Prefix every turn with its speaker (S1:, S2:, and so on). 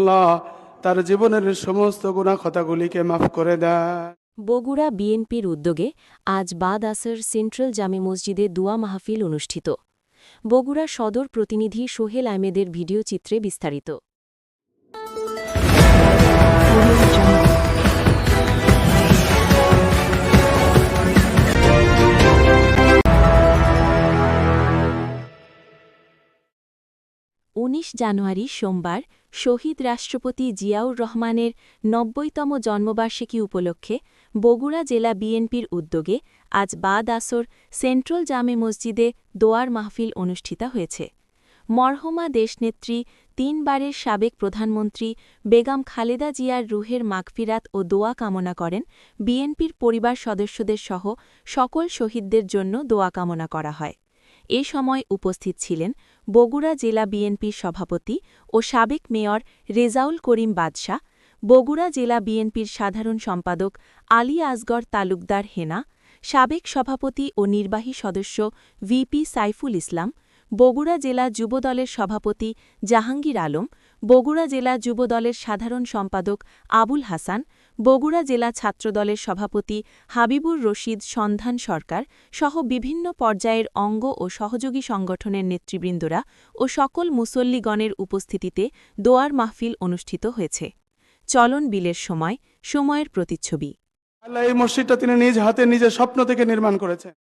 S1: আল্লাহ তার জীবনের সমস্ত গুনাহ খাতাগুলিকে মাফ করে দেন।
S2: বগুড়া বিএনপির উদ্যোগে আজ বাদ আসর সেন্ট্রাল জামে মসজিদে দোয়া মাহফিল অনুষ্ঠিত। বগুড়া সদর প্রতিনিধি সোহেল আহমেদের ভিডিও চিত্রে বিস্তারিত। ১৯ জানুয়ারি সোমবার শহীদ রাষ্ট্রপতি জিয়াউর রহমানের ৯০তম জন্মবার্ষিকী উপলক্ষে বগুড়া জেলা বিএনপির উদ্যোগে আজ বাদ আসর সেন্ট্রাল জামে মসজিদে দোয়ার মাহফিল অনুষ্ঠিত হয়েছে। মরহুমা দেশনেত্রী ৩ বারের সাবেক প্রধানমন্ত্রী বেগম খালেদা জিয়ার রুহের মাগফিরাত ও দোয়া কামনা করেন। বিএনপির পরিবার সদস্যদের সহ সকল শহীদদের জন্য দোয়া কামনা করা হয়। এ সময় উপস্থিত ছিলেন বগুড়া জেলা বিএনপির সভাপতি ও সাবেক মেয়র রেজাউল করিম বাদশা, বগুড়া জেলা বিএনপির সাধারণ সম্পাদক আলী আসগর তালুকদার হেনা, সাবেক সভাপতি ও নির্বাহী সদস্য ভিপি সাইফুল ইসলাম, বগুড়া জেলা যুবদলের সভাপতি জাহাঙ্গীর আলম, বগুড়া জেলা যুবদলের সাধারণ সম্পাদক আবুল হাসান, বগুড়া জেলা ছাত্রদলের সভাপতি হাবিবুর রশিদ সন্ধান সরকার সহ বিভিন্ন পর্যায়ের অঙ্গ ও সহযোগী সংগঠনের নেতৃবৃন্দরা ও সকল মুসল্লিগণের উপস্থিতিতে দোয়ার মাহফিল অনুষ্ঠিত হয়েছে। চলন বিলের সময়ের প্রতিচ্ছবি।
S1: আল্লাহ এই মসজিদটা তিনি নিজ হাতে নিজের স্বপ্ন থেকে নির্মাণ করেছেন।